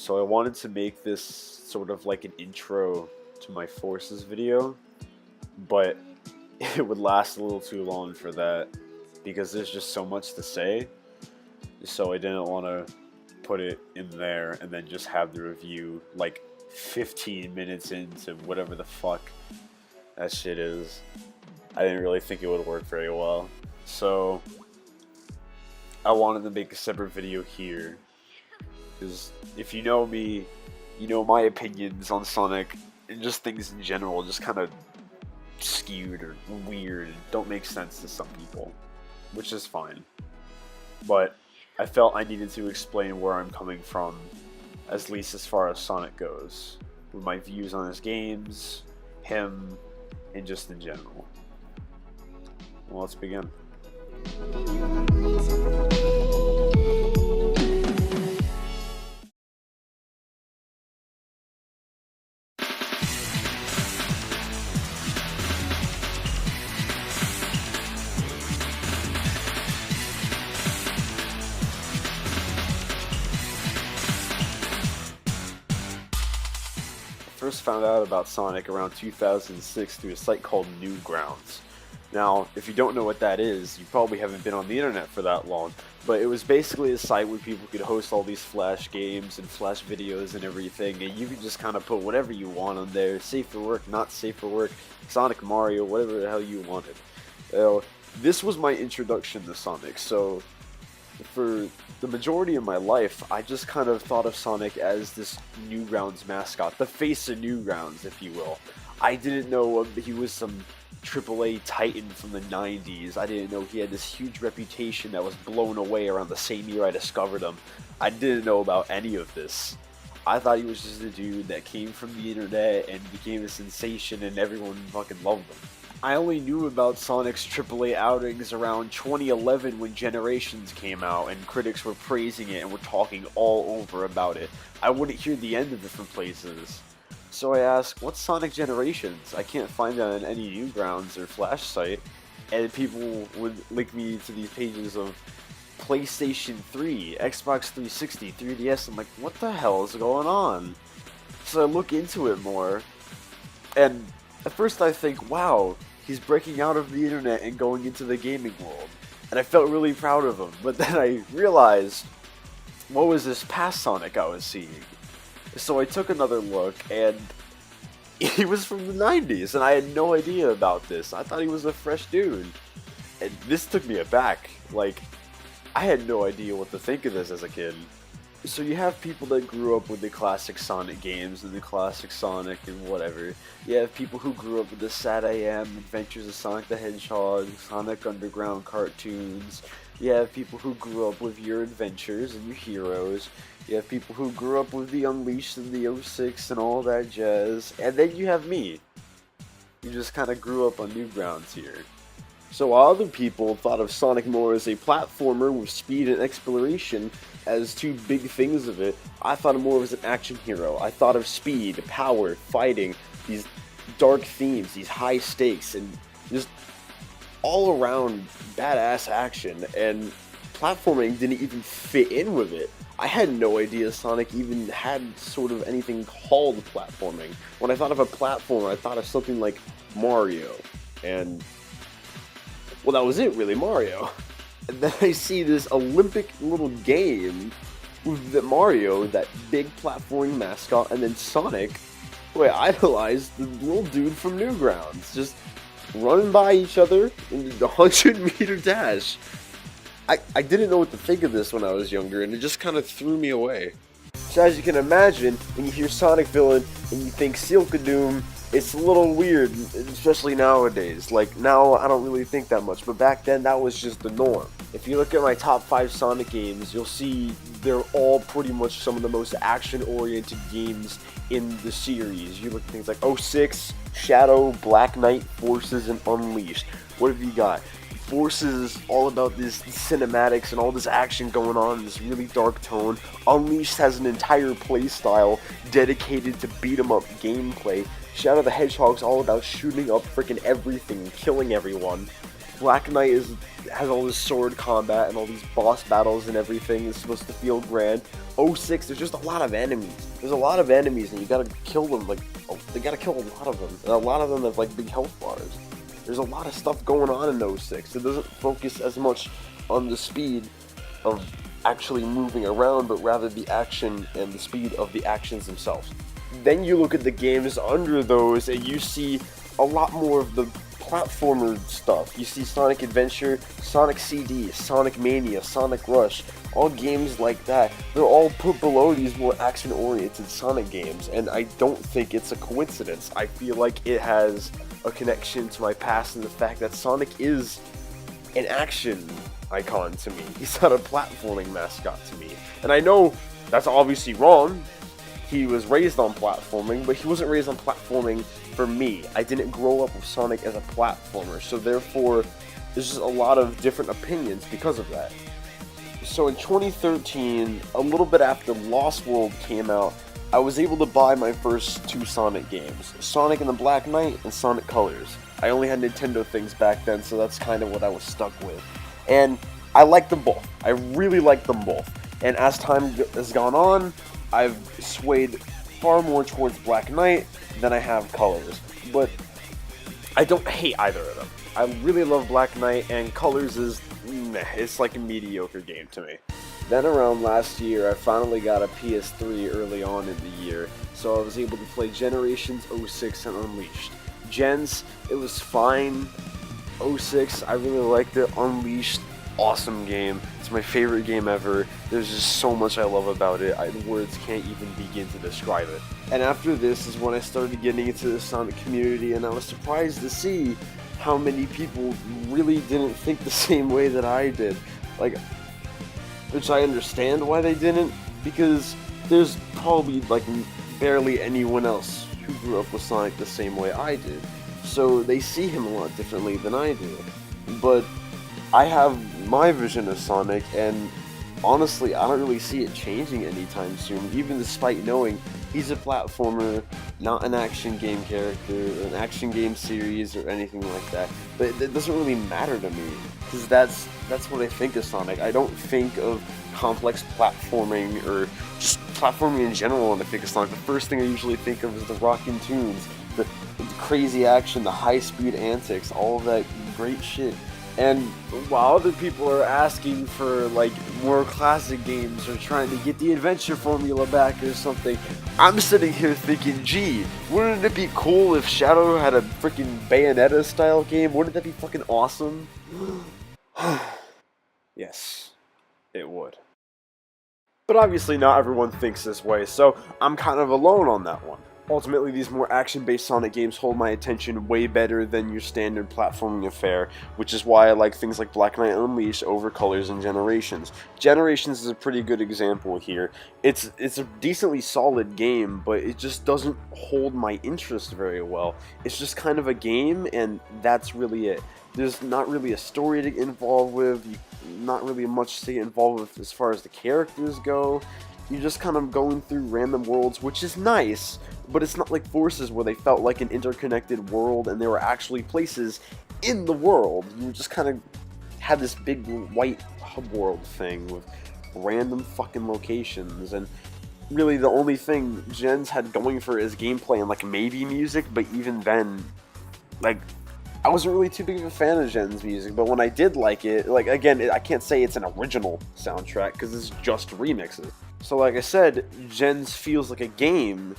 So I wanted to make this sort of like an intro to my Forces video, but it would last a little too long for that because there's just so much to say. So I didn't want to put it in there and then just have the review like 15 minutes into whatever the fuck that shit is. I didn't really think it would work very well. So I wanted to make a separate video here. Because if you know me, you know my opinions on Sonic and just things in general just kind of skewed or weird and don't make sense to some people, which is fine. But I felt I needed to explain where I'm coming from, at least as far as Sonic goes, with my views on his games, him, and just in general. Well, let's begin. First found out about Sonic around 2006 through a site called Newgrounds. Now, if you don't know what that is, you probably haven't been on the internet for that long, but it was basically a site where people could host all these Flash games and Flash videos and everything, and you could just kind of put whatever you want on there, safe for work, not safe for work, Sonic, Mario, whatever the hell you wanted. This was my introduction to Sonic, so for the majority of my life, I just kind of thought of Sonic as this Newgrounds mascot, the face of Newgrounds, if you will. I didn't know he was some AAA titan from the 90s. I didn't know he had this huge reputation that was blown away around the same year I discovered him. I didn't know about any of this. I thought he was just a dude that came from the internet and became a sensation and everyone fucking loved him. I only knew about Sonic's AAA outings around 2011 when Generations came out and critics were praising it and were talking all over about it. I wouldn't hear the end of it from places. So I asked, what's Sonic Generations? I can't find that on any Newgrounds or Flash site. And people would link me to these pages of PlayStation 3, Xbox 360, 3DS. I'm like, what the hell is going on? So I look into it more, and at first I think, wow, he's breaking out of the internet and going into the gaming world. And I felt really proud of him. But then I realized, what was this past Sonic I was seeing? So I took another look, and he was from the 90s, and I had no idea about this. I thought he was a fresh dude. And this took me aback. Like, I had no idea what to think of this as a kid. So you have people that grew up with the classic Sonic games and the classic Sonic and whatever. You have people who grew up with the Sad AM, Adventures of Sonic the Hedgehog, Sonic Underground cartoons. You have people who grew up with your adventures and your heroes. You have people who grew up with the Unleashed and the 06 and all that jazz. And then you have me. You just kind of grew up on Newgrounds here. So while other people thought of Sonic more as a platformer with speed and exploration as two big things of it, I thought of more as an action hero. I thought of speed, power, fighting, these dark themes, these high stakes, and just all around badass action, and platforming didn't even fit in with it. I had no idea Sonic even had sort of anything called platforming. When I thought of a platformer, I thought of something like Mario, and well, that was it, really, Mario. And then I see this Olympic little game with the Mario, that big platforming mascot, and then Sonic, who I idolized, the little dude from Newgrounds, just running by each other in the 100-meter dash. I didn't know what to think of this when I was younger, and it just kind of threw me away. So as you can imagine, when you hear Sonic Villain and you think Silkadoom, it's a little weird, especially nowadays. Like, now I don't really think that much, but back then that was just the norm. If you look at my top 5 Sonic games, you'll see they're all pretty much some of the most action-oriented games in the series. You look at things like 06, Shadow, Black Knight, Forces, and Unleashed. What have you got? Forces, all about this cinematics and all this action going on in this really dark tone. Unleashed has an entire playstyle dedicated to beat-em-up gameplay. Shadow the Hedgehog's all about shooting up freaking everything, killing everyone. Black Knight has all this sword combat and all these boss battles and everything. It's supposed to feel grand. 06, there's just a lot of enemies. There's a lot of enemies, and you gotta kill them. Like, they gotta kill a lot of them. And a lot of them have like big health bars. There's a lot of stuff going on in 06. It doesn't focus as much on the speed of actually moving around, but rather the action and the speed of the actions themselves. Then you look at the games under those, and you see a lot more of the platformer stuff. You see Sonic Adventure, Sonic CD, Sonic Mania, Sonic Rush, all games like that. They're all put below these more action-oriented Sonic games, and I don't think it's a coincidence. I feel like it has a connection to my past and the fact that Sonic is an action icon to me. He's not a platforming mascot to me. And I know that's obviously wrong. He was raised on platforming, but he wasn't raised on platforming for me. I didn't grow up with Sonic as a platformer, so therefore there's just a lot of different opinions because of that. So in 2013, a little bit after Lost World came out, I was able to buy my first 2 Sonic games, Sonic and the Black Knight and Sonic Colors. I only had Nintendo things back then, so that's kind of what I was stuck with. And I like them both. I really like them both. And as time has gone on, I've swayed far more towards Black Knight than I have Colors. But I don't hate either of them. I really love Black Knight, and Colors is meh. It's like a mediocre game to me. Then around last year, I finally got a PS3 early on in the year, so I was able to play Generations 06 and Unleashed. Gens, it was fine. 06, I really liked it. Unleashed, awesome game. It's my favorite game ever. There's just so much I love about it. Words can't even begin to describe it. And after this is when I started getting into the Sonic community, and I was surprised to see how many people really didn't think the same way that I did. Like, which I understand why they didn't, because there's probably like barely anyone else who grew up with Sonic the same way I did. So they see him a lot differently than I do. But I have my vision of Sonic, and honestly, I don't really see it changing anytime soon, even despite knowing he's a platformer, not an action game character, or an action game series, or anything like that. But it doesn't really matter to me, because that's what I think of Sonic. I don't think of complex platforming, or just platforming in general when I think of Sonic. The first thing I usually think of is the rockin' tunes, the crazy action, the high-speed antics, all of that great shit. And while other people are asking for like more classic games or trying to get the adventure formula back or something, I'm sitting here thinking, gee, wouldn't it be cool if Shadow had a freaking Bayonetta style game? Wouldn't that be fucking awesome? Yes, it would. But obviously not everyone thinks this way, so I'm kind of alone on that one. Ultimately, these more action-based Sonic games hold my attention way better than your standard platforming affair, which is why I like things like Black Knight Unleashed over Colors and Generations. Generations is a pretty good example here. It's a decently solid game, but it just doesn't hold my interest very well. It's just kind of a game, and that's really it. There's not really a story to get involved with, not really much to get involved with as far as the characters go. You're just kind of going through random worlds, which is nice, but it's not like Forces where they felt like an interconnected world and there were actually places in the world. You just kind of had this big white hub world thing with random fucking locations, and really the only thing Gens had going for is gameplay and like maybe music, but even then, like, I wasn't really too big of a fan of Gen's music, but when I did like it, like, again, I can't say it's an original soundtrack because it's just remixes. So like I said, Gens feels like a game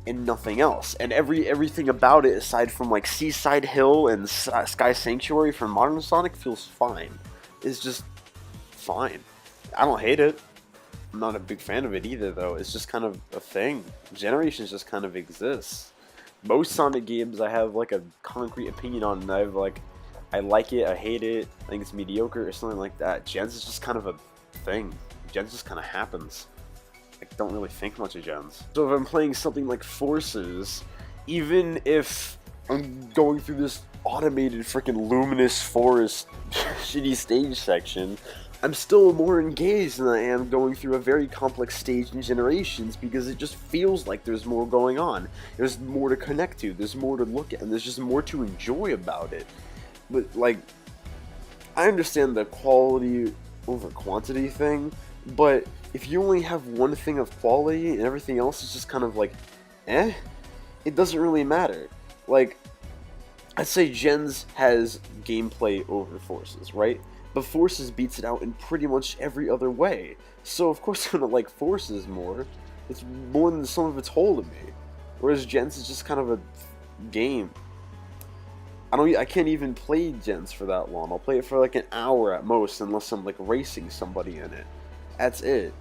and nothing else. And everything about it, aside from like Seaside Hill and Sky Sanctuary from Modern Sonic, feels fine. It's just fine. I don't hate it. I'm not a big fan of it either, though. It's just kind of a thing. Generations just kind of exists. Most Sonic games I have like a concrete opinion on, and I like it, I hate it, I think it's mediocre or something like that. Gens is just kind of a thing. Gens just kind of happens. I don't really think much of Gens. So if I'm playing something like Forces, even if I'm going through this automated freaking luminous forest shitty stage section, I'm still more engaged than I am going through a very complex stage in Generations, because it just feels like there's more going on. There's more to connect to, there's more to look at, and there's just more to enjoy about it. But like, I understand the quality over quantity thing, but if you only have one thing of quality and everything else is just kind of like, eh, it doesn't really matter. Like, I'd say Gens has gameplay over Forces, right? But Forces beats it out in pretty much every other way. So of course I'm gonna like Forces more. It's more than the sum of its whole to me. Whereas Gens is just kind of a game. I can't even play Gens for that long. I'll play it for like an hour at most, unless I'm like racing somebody in it. That's it.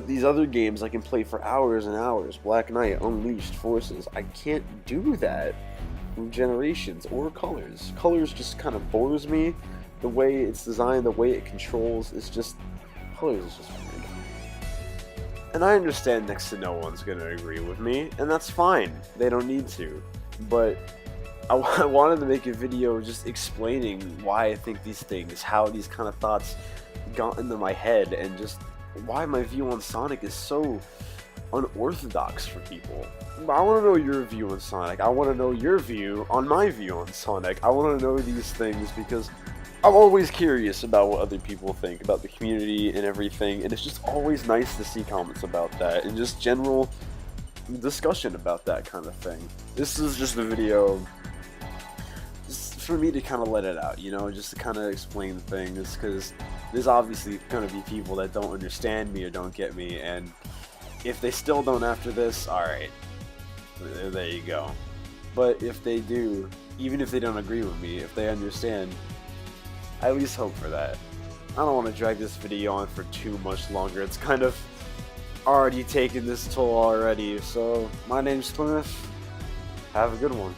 These other games I can play for hours and hours. Black Knight, Unleashed, Forces. I can't do that with Generations or Colors. Colors just kind of bores me. The way it's designed, the way it controls, it's just... Colors is just weird. And I understand next to no one's gonna agree with me, and that's fine. They don't need to. But I wanted to make a video just explaining why I think these things, how these kind of thoughts got into my head, and just why my view on Sonic is so unorthodox for people. I want to know your view on Sonic. I want to know your view on my view on Sonic. I want to know these things because I'm always curious about what other people think about the community and everything, and it's just always nice to see comments about that and just general discussion about that kind of thing. This is just a video just for me to kind of let it out, you know, just to kind of explain things, because there's obviously going to be people that don't understand me or don't get me, and if they still don't after this, alright, there you go. But if they do, even if they don't agree with me, if they understand, I at least hope for that. I don't want to drag this video on for too much longer. It's kind of already taken this toll already. So, my name's Plymouth. Have a good one.